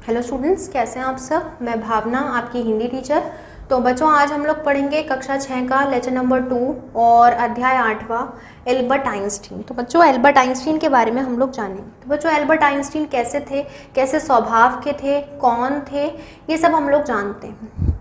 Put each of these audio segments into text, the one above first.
Hello students, कैसे हैं आप सब। मैं भावना, आपकी हिंदी टीचर। तो बच्चों, आज हम लोग पढ़ेंगे कक्षा 6 का लेक्चर नंबर 2 और अध्याय 8वां एल्बर्ट आइंस्टीन। तो बच्चों, एल्बर्ट आइंस्टीन के बारे में हम लोग जानेंगे। तो बच्चों, एल्बर्ट आइंस्टीन कैसे थे, कैसे स्वभाव के थे, कौन थे, ये सब हम लोग जानते हैं।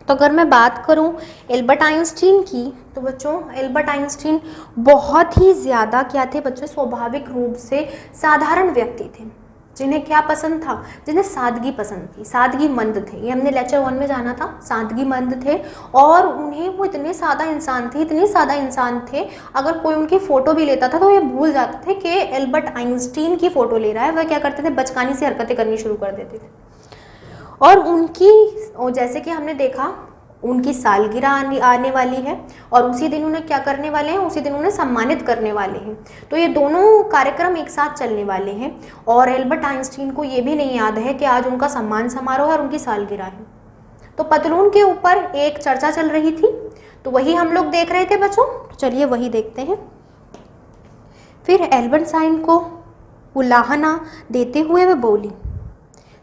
तो अगर मैं बात करूं एल्बर्ट आइंस्टीन की, तो बच्चों एल्बर्ट आइंस्टीन बहुत ही ज़्यादा क्या थे बच्चों, स्वाभाविक रूप से साधारण व्यक्ति थे। जिन्हें क्या पसंद था, जिन्हें सादगी पसंद थी, सादगी मंद थे। ये हमने लेक्चर 1 में जाना था, सादगी मंद थे। और उन्हें वो इतने सादा इंसान थे, इतने सादा इंसान थे, अगर कोई उनकी फ़ोटो भी लेता था तो ये भूल जाते थे कि एल्बर्ट आइंस्टीन की फ़ोटो ले रहा है। वह क्या करते थे, बचकानी से हरकतें करनी शुरू कर देते थे। और उनकी, जैसे कि हमने देखा, उनकी सालगिरह आने वाली है और उसी दिन उन्हें क्या करने वाले हैं, उसी दिन उन्हें सम्मानित करने वाले हैं। तो ये दोनों कार्यक्रम एक साथ चलने वाले हैं। और एल्बर्ट आइंस्टीन को ये भी नहीं याद है कि आज उनका सम्मान समारोह है और उनकी सालगिरह है। तो पतलून के ऊपर एक चर्चा चल रही थी, तो वही हम लोग देख रहे थे बच्चों। चलिए वही देखते हैं। फिर एल्बर्ट आइंस्टाइन को उलाहना देते हुए वह बोली,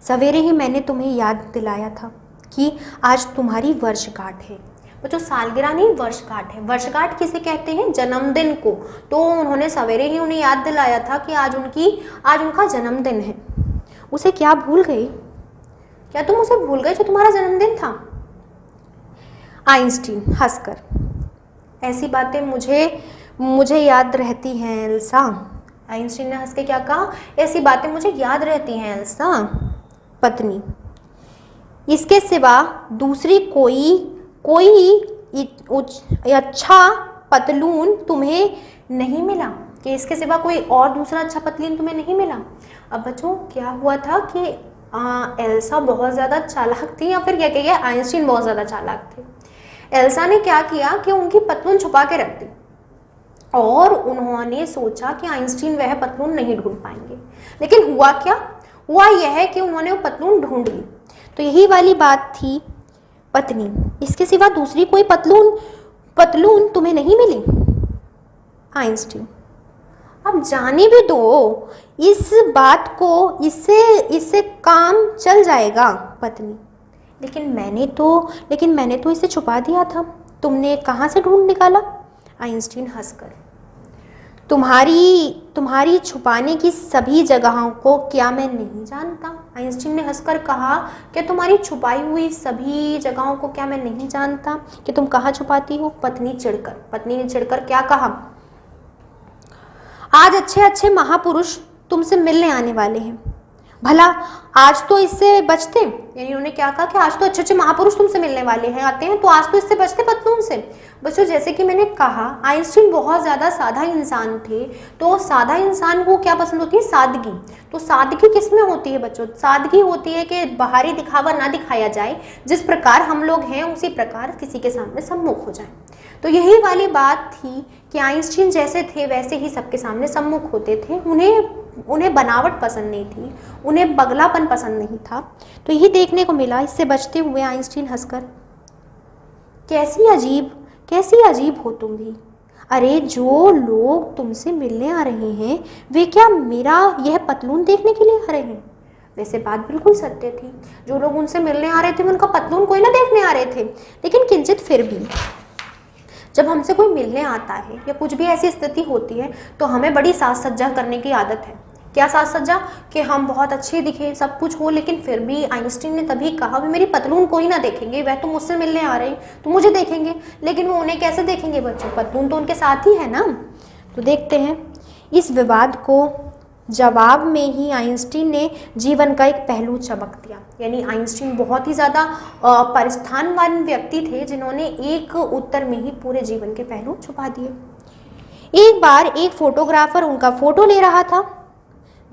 सवेरे ही मैंने तुम्हें याद दिलाया था कि आज तुम्हारी वर्षगांठ है। बच्चों, सालगिरह नहीं, वर्षगांठ है। वर्षगांठ किसे कहते हैं, जन्मदिन को। तो उन्होंने सवेरे ही उन्हें याद दिलाया था कि आज उनका जन्मदिन है। उसे क्या भूल गई? क्या तुम उसे भूल गए जो तुम्हारा जन्मदिन था? आइंस्टीन हंसकर, ऐसी बातें मुझे याद रहती हैं एल्सा। आइंस्टीन ने हंस के क्या कहा, ऐसी बातें मुझे याद रहती हैं एल्सा। पत्नी, इसके सिवा दूसरी कोई अच्छा पतलून तुम्हें नहीं मिला, कि इसके सिवा कोई और दूसरा अच्छा पतलून तुम्हें नहीं मिला। अब बच्चों, क्या हुआ था कि एल्सा बहुत ज़्यादा चालाक थी, या फिर क्या कहिए आइंस्टीन बहुत ज़्यादा चालाक थे। एल्सा ने क्या किया कि उनकी पतलून छुपा के रख दी और उन्होंने सोचा कि आइंस्टीन वह पतलून नहीं ढूंढ पाएंगे। लेकिन हुआ क्या, हुआ यह है कि उन्होंने वो पतलून ढूंढ ली। तो यही वाली बात थी। पत्नी, इसके सिवा दूसरी कोई पतलून तुम्हें नहीं मिली? आइंस्टीन, अब जाने भी दो इस बात को, इससे काम चल जाएगा। पत्नी, लेकिन मैंने तो इसे छुपा दिया था, तुमने कहाँ से ढूंढ निकाला? आइंस्टीन हंसकर, तुम्हारी छुपाने की सभी जगहों को क्या मैं नहीं जानता? आइंस्टीन ने हंसकर कहा, क्या तुम्हारी छुपाई हुई सभी जगहों को क्या मैं नहीं जानता कि तुम कहाँ छुपाती हो? पत्नी ने चिढ़कर क्या कहा, आज अच्छे अच्छे महापुरुष तुमसे मिलने आने वाले हैं, भला आज तो इससे बचते। यानी उन्होंने क्या कहा कि आज तो अच्छे अच्छे महापुरुष तुमसे मिलने वाले हैं, आते हैं, तो आज तो इससे बचते पतलून से। बच्चों, जैसे कि मैंने कहा, आइंस्टीन बहुत ज़्यादा सादा इंसान थे। तो सादा इंसान को क्या पसंद होती है, सादगी। तो सादगी किस में होती है बच्चों? सादगी होती है कि बाहरी दिखावा ना दिखाया जाए, जिस प्रकार हम लोग हैं उसी प्रकार किसी के सामने सम्मुख हो जाए। तो यही वाली बात थी कि आइंस्टीन जैसे थे वैसे ही सबके सामने सम्मुख होते थे। उन्हें बनावट पसंद नहीं थी, उन्हें बगलापन पसंद नहीं था। तो यही देखने को मिला। इससे बचते हुए आइंस्टीन हंसकर, कैसी अजीब हो तुम भी। अरे, जो लोग तुमसे मिलने आ रहे हैं वे क्या मेरा यह पतलून देखने के लिए आ रहे हैं? वैसे बात बिल्कुल सत्य थी। जो लोग उनसे मिलने आ रहे थे उनका पतलून कोई ना देखने आ रहे थे। लेकिन किंचित फिर भी जब हमसे कोई मिलने आता है या कुछ भी ऐसी स्थिति होती है तो हमें बड़ी साज सज्जा करने की आदत है। क्या साज सज्जा, कि हम बहुत अच्छे दिखे, सब कुछ हो। लेकिन फिर भी आइंस्टीन ने तभी कहा, भी मेरी पतलून कोई ना देखेंगे, वह तो मुझसे मिलने आ रहे हैं तो मुझे देखेंगे। लेकिन वो उन्हें कैसे देखेंगे बच्चों, पतलून तो उनके साथ ही है ना। तो देखते हैं इस विवाद को जवाब में ही आइंस्टीन ने जीवन का एक पहलू चमक दिया। यानी आइंस्टीन बहुत ही ज़्यादा परिस्थानवान व्यक्ति थे, जिन्होंने एक उत्तर में ही पूरे जीवन के पहलू छुपा दिए। एक बार एक फोटोग्राफर उनका फोटो ले रहा था,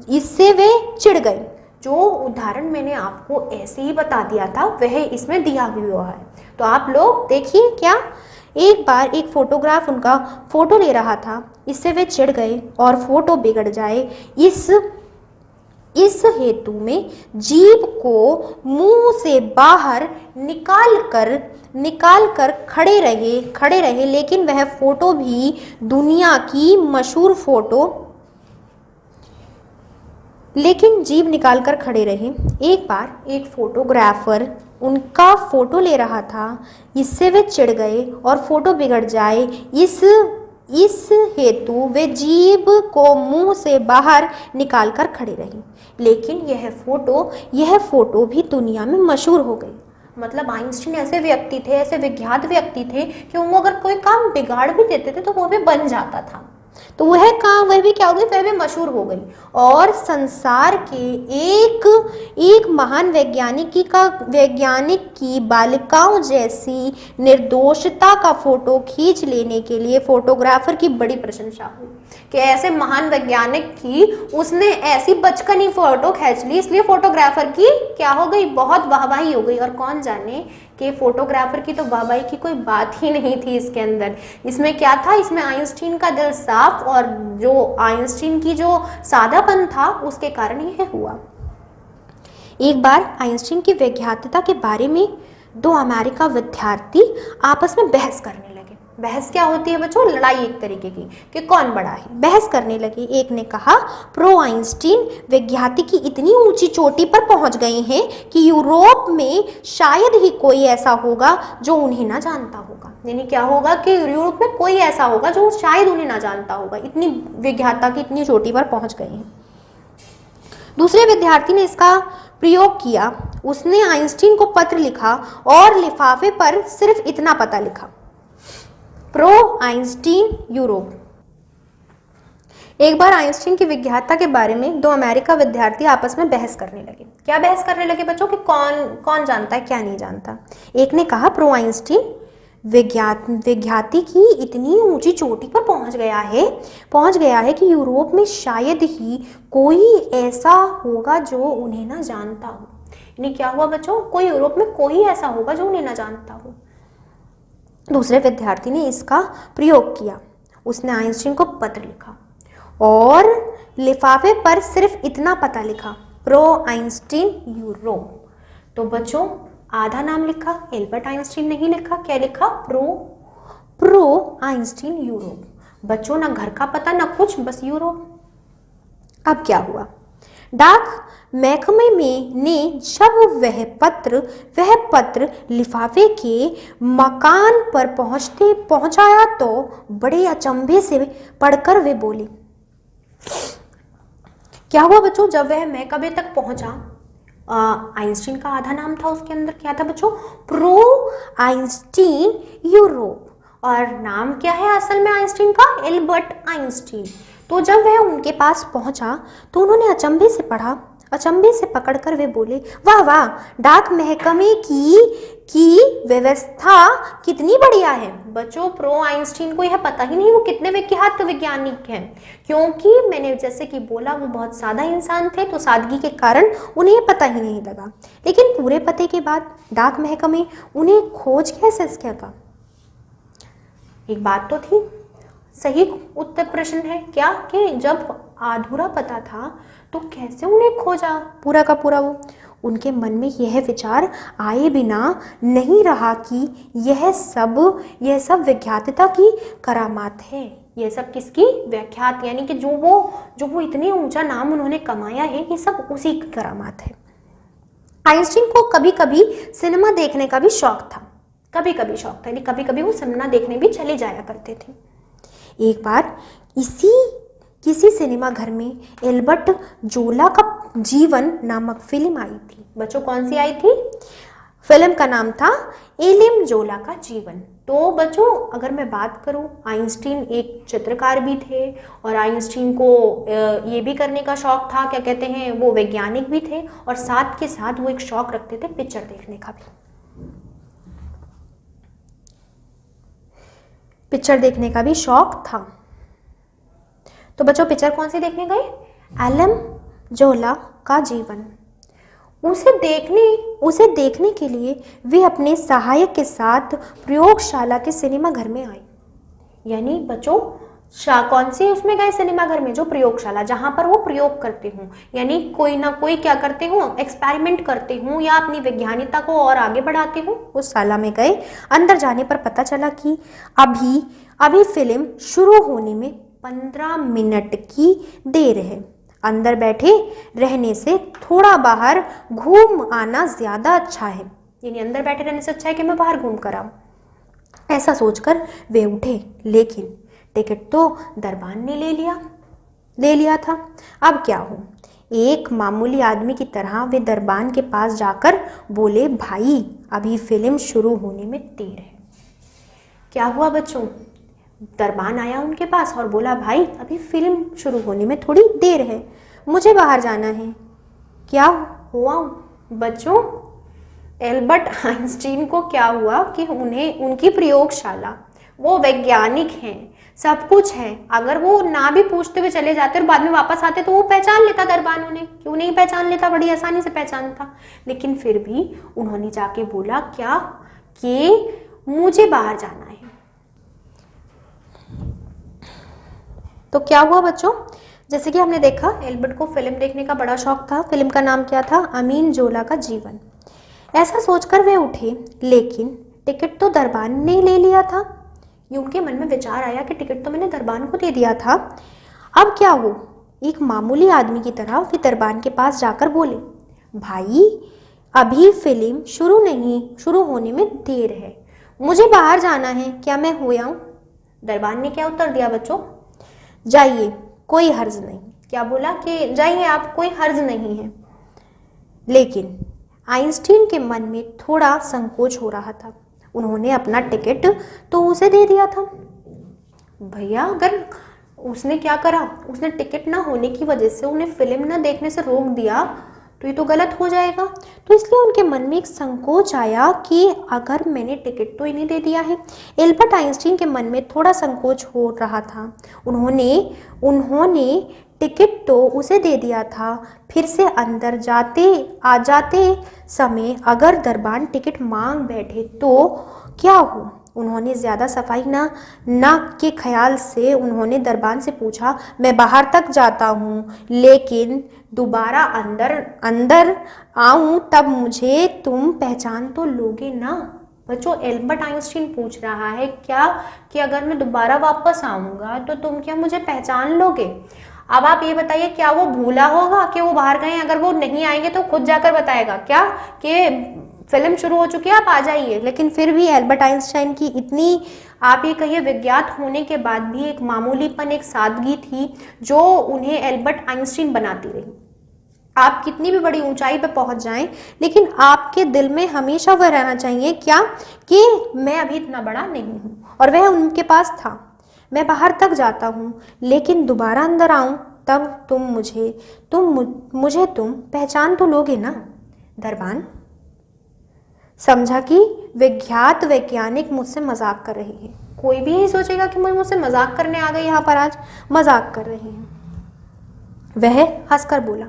इससे वे चिढ़ गए। जो उदाहरण मैंने आपको ऐसे ही बता दिया था वह इसमें दिया हुआ है, तो आप लोग देखिए। क्या, एक बार एक फोटोग्राफ उनका फोटो ले रहा था, इससे वे चिढ़ गए और फोटो बिगड़ जाए, इस हेतु में जीभ को मुंह से बाहर निकाल कर खड़े रहे। लेकिन वह फोटो भी दुनिया की मशहूर फोटो लेकिन जीभ निकाल कर खड़े रहे। एक बार एक फोटोग्राफर उनका फोटो ले रहा था, इससे वे चिढ़ गए और फोटो बिगड़ जाए इस हेतु वे जीभ को मुंह से बाहर निकाल कर खड़े रहे। लेकिन यह फोटो भी दुनिया में मशहूर हो गई। मतलब आइंस्टीन ऐसे व्यक्ति थे, ऐसे विख्यात व्यक्ति थे कि वो अगर कोई काम बिगाड़ भी देते थे तो वो भी बन जाता था। तो वह भी क्या हो गई, वह भी मशहूर हो गई और संसार के एक महान वैज्ञानिक की बालिकाओं जैसी निर्दोषता का फोटो खींच लेने के लिए फोटोग्राफर की बड़ी प्रशंसा हुई कि ऐसे महान वैज्ञानिक की उसने ऐसी बचकानी फोटो खींच ली, इसलिए फोटोग्राफर की क्या हो गई, बहुत वाहवाही हो गई। और कौन जाने कि फोटोग्राफर की तो वाहवाही की कोई बात ही नहीं थी इसके अंदर। इसमें क्या था, इसमें आइंस्टीन का दिल साफ और जो आइंस्टीन की जो सादापन था उसके कारण यह हुआ। एक बार आइंस्टीन की वैज्ञानिकता के बारे में दो अमेरिका विद्यार्थी आपस में बहस करने लगे। बहस क्या होती है बच्चों, लड़ाई एक तरीके की कि कौन बड़ा है। बहस करने लगे। एक ने कहा प्रो आइंस्टीन वैज्ञानिकी इतनी ऊंची चोटी पर पहुंच गए हैं कि यूरोप में शायद ही कोई ऐसा होगा जो उन्हें ना जानता होगा। यानी क्या होगा कि यूरोप में कोई ऐसा होगा जो शायद उन्हें ना जानता होगा, इतनी वैज्ञानिकता की इतनी चोटी पर पहुंच गए हैं। दूसरे विद्यार्थी ने इसका प्रयोग किया। उसने आइंस्टीन को पत्र लिखा और लिफाफे पर सिर्फ इतना पता लिखा, प्रो आइंस्टीन यूरोप। एक बार आइंस्टीन की विज्ञानता के बारे में दो अमेरिका विद्यार्थी आपस में बहस करने लगे। क्या बहस करने लगे बच्चों कि कौन जानता है क्या नहीं जानता। एक ने कहा प्रो आइंस्टीन वैज्ञानिकी इतनी ऊंची चोटी पर पहुंच गया है कि यूरोप में शायद ही कोई ऐसा होगा जो उन्हें ना जानता हो। यानी क्या हुआ बच्चों, कोई यूरोप में कोई ऐसा होगा जो उन्हें ना जानता हो। दूसरे विद्यार्थी ने इसका प्रयोग किया। उसने आइंस्टीन को पत्र लिखा और लिफाफे पर सिर्फ इतना पता लिखा, प्रो आइंस्टीन यूरोप। तो बच्चों आधा नाम लिखा, एल्बर्ट आइंस्टीन नहीं लिखा, क्या लिखा, प्रो आइंस्टीन यूरोप। बच्चों ना घर का पता ना कुछ, बस यूरोप। अब क्या हुआ, डाक महकमे में ने जब वह पत्र लिफाफे के मकान पर पहुंचाया तो बड़े अचंभे से पढ़कर वे बोले। क्या हुआ बच्चों, जब वह महकमे तक पहुंचा, आइंस्टीन का आधा नाम था, उसके अंदर क्या था बच्चों, प्रो आइंस्टीन यूरोप। और नाम क्या है असल में आइंस्टीन का, एल्बर्ट आइंस्टीन। तो जब वह उनके पास पहुंचा तो उन्होंने अचंभे से पढ़ा, अचंभे से पकड़कर वे बोले, वाह वाह, डाक महकमे की व्यवस्था कितनी बढ़िया है। बच्चों प्रो आइंस्टीन को यह पता ही नहीं वो कितने विख्यात वैज्ञानिक हैं, क्योंकि मैंने जैसे कि बोला वो बहुत सादा इंसान थे, तो सादगी के कारण उन्हें पता ही नहीं लगा। लेकिन पूरे पते के बाद डाक महकमे उन्हें खोज कैसे सका। एक बात तो थी, सही उत्तर प्रश्न है क्या कि जब अधूरा पता था तो कैसे उन्हें खोजा पूरा का पूरा। वो उनके मन में यह विचार आए बिना नहीं रहा कि यह सब विख्यातता की करामात है। यह सब किसकी, व्याख्यात, यानी कि जो वो इतने ऊंचा नाम उन्होंने कमाया है, ये सब उसी की करामात है। आइंस्टीन को कभी कभी सिनेमा देखने का भी शौक था, यानी कभी कभी वो सिनेमा देखने भी चले जाया करते थे। एक बार किसी सिनेमा घर में एल्बर्ट जोला का जीवन नामक फिल्म आई थी। बच्चों कौन सी आई थी, फिल्म का नाम था एलिम जोला का जीवन। तो बच्चों अगर मैं बात करूं, आइंस्टीन एक चित्रकार भी थे और आइंस्टीन को ये भी करने का शौक था, क्या कहते हैं, वो वैज्ञानिक भी थे और साथ के साथ वो एक शौक रखते थे पिक्चर देखने का भी। पिक्चर देखने का भी शौक था। तो बच्चों पिक्चर कौन सी देखने गए, एलिम जोला का जीवन। उसे देखने के लिए वे अपने सहायक के साथ प्रयोगशाला के सिनेमा घर में आए। यानी बच्चों कौन सी उसमें गए, सिनेमा घर में, जो प्रयोगशाला जहां पर वो प्रयोग करते हूँ, यानी कोई ना कोई क्या करते हूँ, एक्सपेरिमेंट करते हूँ या अपनी वैज्ञानिकता को और आगे बढ़ाते हूँ, उस शाला में गए। अंदर जाने पर पता चला कि अभी फिल्म शुरू होने में 15 मिनट की देर है। अंदर बैठे रहने से थोड़ा बाहर घूम आना ज्यादा अच्छा है, यानी अंदर बैठे रहने से अच्छा है कि मैं बाहर घूम कर आऊं। ऐसा सोचकर वे उठे, लेकिन टिकट तो दरबान ने ले लिया था। अब क्या हो? एक मामूली आदमी की तरह वे दरबान के पास जाकर बोले, भाई अभी फिल्म शुरू होने में देर है। क्या हुआ बच्चों? दरबान आया उनके पास और बोला, भाई अभी फिल्म शुरू होने में थोड़ी देर है, मुझे बाहर जाना है। क्या हुआ बच्चों? एल्बर्ट आइंस्टीन को क्या हुआ कि उन्हें उनकी प्रयोगशाला, वो वैज्ञानिक हैं, सब कुछ है, अगर वो ना भी पूछते हुए चले जाते और बाद में वापस आते तो वो पहचान लेता दरबान उन्हें, क्यों नहीं पहचान लेता? बड़ी आसानी से पहचानता। लेकिन फिर भी उन्होंने जाके बोला क्या कि मुझे बाहर जाना है। तो क्या हुआ बच्चों? जैसे कि हमने देखा, एल्बर्ट को फिल्म देखने का बड़ा शौक था। फिल्म का नाम क्या था? अमीन जोला का जीवन। ऐसा सोचकर वे उठे, लेकिन टिकट तो दरबान ने ले लिया था। ये उनके मन में विचार आया कि टिकट तो मैंने दरबान को दे दिया था, अब क्या हो? एक मामूली आदमी की तरह वे दरबान के पास जाकर बोले, भाई अभी फिल्म शुरू होने में देर है, मुझे बाहर जाना है, क्या मैं हो आऊं? दरबान ने क्या उत्तर दिया बच्चों? जाइए, कोई हर्ज नहीं। क्या बोला? कि जाइए आप, कोई हर्ज नहीं है। लेकिन आइंस्टीन के मन में थोड़ा संकोच हो रहा था। उन्होंने अपना टिकट तो उसे दे दिया था। भैया अगर उसने क्या करा, उसने टिकट ना होने की वजह से उन्हें फिल्म ना देखने से रोक दिया तो ये तो गलत हो जाएगा। तो इसलिए उनके मन में एक संकोच आया कि अगर मैंने टिकट तो इन्हें दे दिया है। एल्बर्ट आइंस्टीन के मन में थोड़ा संकोच हो रहा था। उन्होंने टिकट तो उसे दे दिया था, फिर से अंदर जाते समय अगर दरबान टिकट मांग बैठे तो क्या हो? उन्होंने ज़्यादा सफाई ना के ख्याल से उन्होंने दरबान से पूछा, मैं बाहर तक जाता हूँ, लेकिन दोबारा अंदर आऊँ तब मुझे तुम पहचान तो लोगे ना? बच्चों एल्बर्ट आइंस्टीन पूछ रहा है क्या कि अगर मैं दोबारा वापस आऊँगा तो तुम क्या मुझे पहचान लोगे? अब आप ये बताइए, क्या वो भूला होगा कि वो बाहर गए? अगर वो नहीं आएंगे तो खुद जाकर बताएगा क्या कि फिल्म शुरू हो चुकी है, आप आ जाइए। लेकिन फिर भी एल्बर्ट आइंस्टाइन की इतनी, आप ये कहिए, विज्ञात होने के बाद भी एक मामूलीपन, एक सादगी थी जो उन्हें एल्बर्ट आइंस्टीन बनाती रही। आप कितनी भी बड़ी ऊंचाई पर पहुंच जाएं, लेकिन आपके दिल में हमेशा वह रहना चाहिए क्या कि मैं अभी इतना बड़ा नहीं हूं, और वह उनके पास था। मैं बाहर तक जाता हूँ, लेकिन दोबारा अंदर आऊँ तब मुझे तुम पहचान तो लोगे ना? दरबान समझा कि विख्यात वैज्ञानिक मुझसे मजाक कर रही है। कोई भी यही सोचेगा कि मुझसे मजाक करने आ गए यहाँ पर, आज मजाक कर रही हैं। वह हंसकर बोला,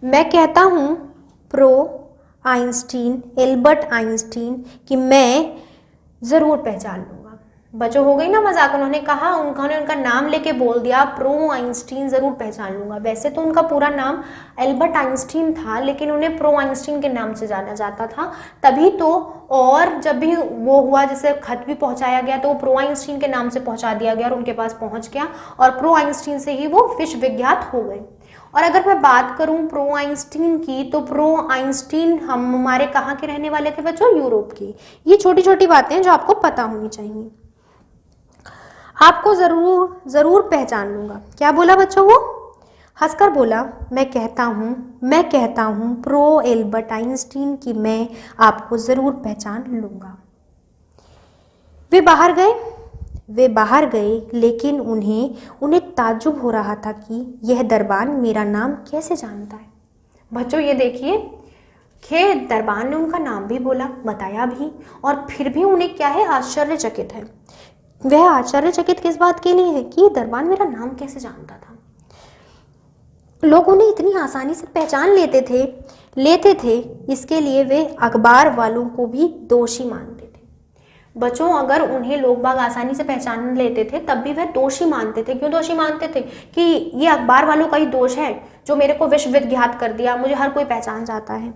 मैं कहता हूँ एल्बर्ट आइंस्टीन कि मैं ज़रूर पहचान लूँगा। बच्चों हो गई ना मजाक? उन्होंने कहा, उन्होंने उनका नाम लेके बोल दिया, प्रो आइंस्टीन ज़रूर पहचान लूँगा। वैसे तो उनका पूरा नाम एल्बर्ट आइंस्टीन था, लेकिन उन्हें प्रो आइंस्टीन के नाम से जाना जाता था तभी तो। और जब भी वो हुआ, जैसे खत भी पहुंचाया गया तो वो प्रो आइंस्टीन के नाम से पहुंचा दिया गया और उनके पास पहुंच गया, और प्रो आइंस्टीन से ही वो विश्व विख्यात हो गए। और अगर मैं बात करूं प्रो आइंस्टीन की, तो प्रो आइंस्टीन हमारे कहाँ के रहने वाले थे बच्चों? यूरोप की। ये छोटी छोटी बातें जो आपको पता होनी चाहिए। आपको जरूर पहचान लूंगा। क्या बोला बच्चों? वो हंसकर बोला, मैं कहता हूँ प्रो एल्बर्ट आइंस्टीन कि मैं आपको जरूर पहचान लूंगा। वे बाहर गए, लेकिन उन्हें ताज्जुब हो रहा था कि यह दरबान मेरा नाम कैसे जानता है। बच्चों ये देखिए कि दरबान ने उनका नाम भी बोला, बताया भी, और फिर भी उन्हें क्या है, आश्चर्यचकित है। वह आश्चर्यचकित किस बात के लिए है कि दरबान मेरा नाम कैसे जानता था। लोग उन्हें इतनी आसानी से पहचान लेते थे, इसके लिए वे अखबार वालों को भी दोषी मानते थे। बच्चों अगर उन्हें लोग बाग आसानी से पहचान लेते थे तब भी वह दोषी मानते थे। क्यों दोषी मानते थे? कि ये अखबार वालों का ही दोष है जो मेरे को विश्व विख्यात कर दिया, मुझे हर कोई पहचान जाता है।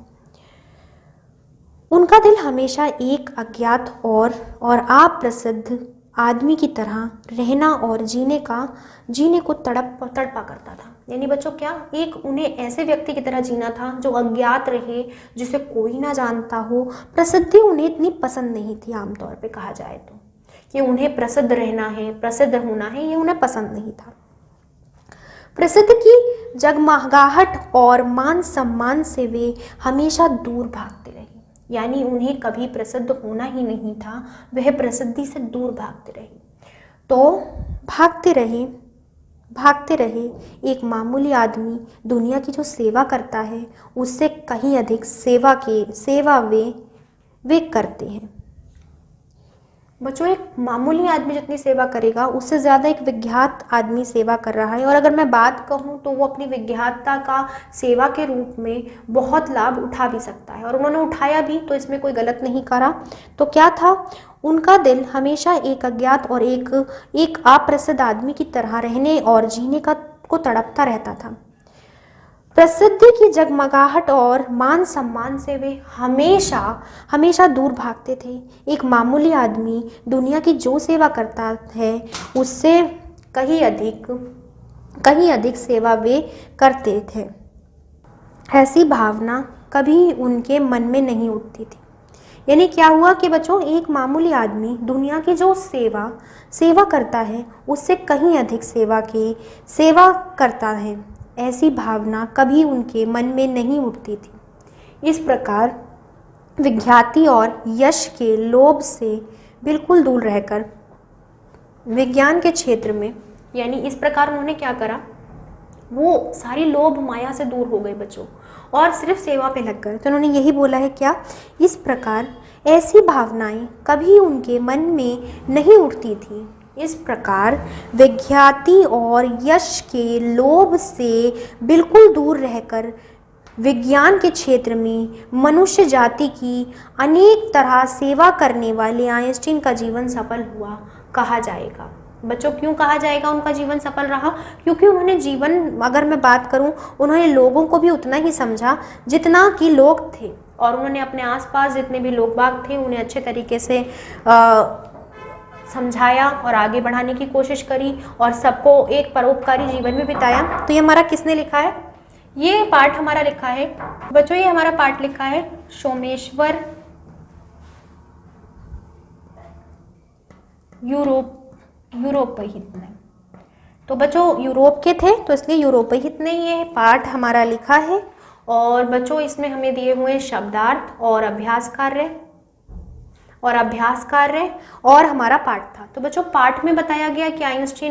उनका दिल हमेशा एक अज्ञात और अप्रसिद्ध आदमी की तरह रहना और जीने को तड़पा करता था। यानी बच्चों क्या, एक उन्हें ऐसे व्यक्ति की तरह जीना था जो अज्ञात रहे, जिसे कोई ना जानता हो। प्रसिद्धि उन्हें इतनी पसंद नहीं थी, आमतौर पे कहा जाए तो कि उन्हें प्रसिद्ध रहना है, प्रसिद्ध होना है, ये उन्हें पसंद नहीं था। प्रसिद्ध की जगमगाहट और मान सम्मान से वे हमेशा दूर भागते रहे, यानी उन्हें कभी प्रसिद्ध होना ही नहीं था, वह प्रसिद्धि से दूर भागते रहे। तो भागते रहे एक मामूली आदमी दुनिया की जो सेवा करता है उससे कहीं अधिक सेवा वे करते हैं। बच्चों, एक मामूली आदमी जितनी सेवा करेगा उससे ज़्यादा एक विख्यात आदमी सेवा कर रहा है, और अगर मैं बात कहूँ तो वो अपनी विख्यातता का सेवा के रूप में बहुत लाभ उठा भी सकता है, और उन्होंने उठाया भी, तो इसमें कोई गलत नहीं करा। तो क्या था, उनका दिल हमेशा एक अज्ञात और एक अप्रसिद्ध आदमी की तरह रहने और जीने को तड़पता रहता था। प्रसिद्धि की जगमगाहट और मान सम्मान से वे हमेशा दूर भागते थे। एक मामूली आदमी दुनिया की जो सेवा करता है उससे कहीं अधिक सेवा वे करते थे। ऐसी भावना कभी उनके मन में नहीं उठती थी। यानी क्या हुआ कि बच्चों, एक मामूली आदमी दुनिया की जो सेवा करता है उससे कहीं अधिक सेवा करता है, ऐसी भावना कभी उनके मन में नहीं उठती थी। इस प्रकार विख्याति और यश के लोभ से बिल्कुल दूर रहकर विज्ञान के क्षेत्र में, यानी इस प्रकार उन्होंने क्या करा, वो सारी लोभ माया से दूर हो गए बच्चों, और सिर्फ सेवा पे लग गए। तो उन्होंने यही बोला है क्या, इस प्रकार ऐसी भावनाएं कभी उनके मन में नहीं उठती थी। इस प्रकार विख्याति और यश के लोभ से बिल्कुल दूर रहकर विज्ञान के क्षेत्र में मनुष्य जाति की अनेक तरह सेवा करने वाले आइंस्टीन का जीवन सफल हुआ कहा जाएगा। बच्चों, क्यों कहा जाएगा उनका जीवन सफल रहा? क्योंकि उन्होंने जीवन, अगर मैं बात करूं, उन्होंने लोगों को भी उतना ही समझा जितना कि लोग थे, और उन्होंने अपने आसपास जितने भी लोग बाग थे उन्हें अच्छे तरीके से समझाया और आगे बढ़ाने की कोशिश करी, और सबको एक परोपकारी जीवन में बिताया। तो ये हमारा किसने लिखा है? ये पाठ हमारा लिखा है बच्चों, ये हमारा पाठ लिखा है सोमेश्वर यूरोपहित ने। तो बच्चों, यूरोप के थे तो इसलिए यूरोपहित ने ये पाठ हमारा लिखा है। और बच्चों, इसमें हमें दिए हुए शब्दार्थ और अभ्यास कार्य और हमारा पाठ था। तो बच्चों, पाठ में बताया गया कि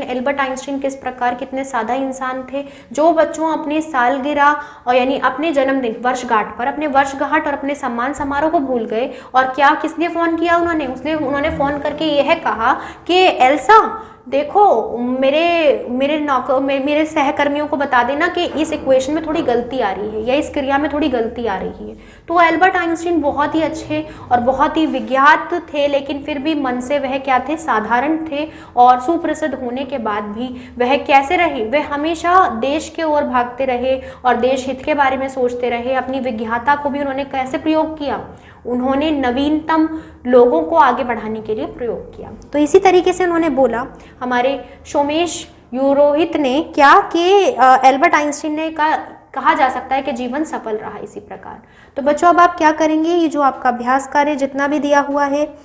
एल्बर्ट आइंस्टीन किस प्रकार कितने सादा इंसान थे, जो बच्चों अपने सालगिरह और यानी अपने जन्मदिन अपने वर्षगांठ और अपने सम्मान समारोह को भूल गए। और क्या, किस लिए फ़ोन किया उन्होंने फ़ोन करके यह कहा कि एल्सा देखो, मेरे सहकर्मियों को बता देना कि इस इक्वेशन में थोड़ी गलती आ रही है या इस क्रिया में थोड़ी गलती आ रही है। तो एल्बर्ट आइंस्टीन बहुत ही अच्छे और बहुत ही विज्ञात थे, लेकिन फिर भी मन से वह क्या थे, साधारण थे। और सुप्रसिद्ध होने के बाद भी वह कैसे रहे, वह हमेशा देश के ओर भागते रहे और देश हित के बारे में सोचते रहे। अपनी विज्ञाता को भी उन्होंने कैसे प्रयोग किया, उन्होंने नवीनतम लोगों को आगे बढ़ाने के लिए प्रयोग किया। तो इसी तरीके से उन्होंने बोला, हमारे सोमेश यूरोहित ने क्या कि एल्बर्ट आइंस्टीन ने कहा जा सकता है कि जीवन सफल रहा इसी प्रकार। तो बच्चों, अब आप क्या करेंगे, ये जो आपका अभ्यास कार्य जितना भी दिया हुआ है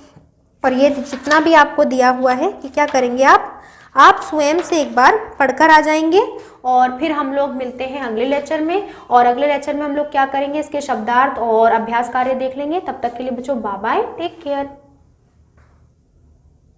और ये जितना भी आपको दिया हुआ है, कि क्या करेंगे आप स्वयं से एक बार पढ़कर आ जाएंगे, और फिर हम लोग मिलते हैं अगले लेक्चर में। और अगले लेक्चर में हम लोग क्या करेंगे, इसके शब्दार्थ और अभ्यास कार्य देख लेंगे। तब तक के लिए बच्चों, बाय बाय, टेक केयर।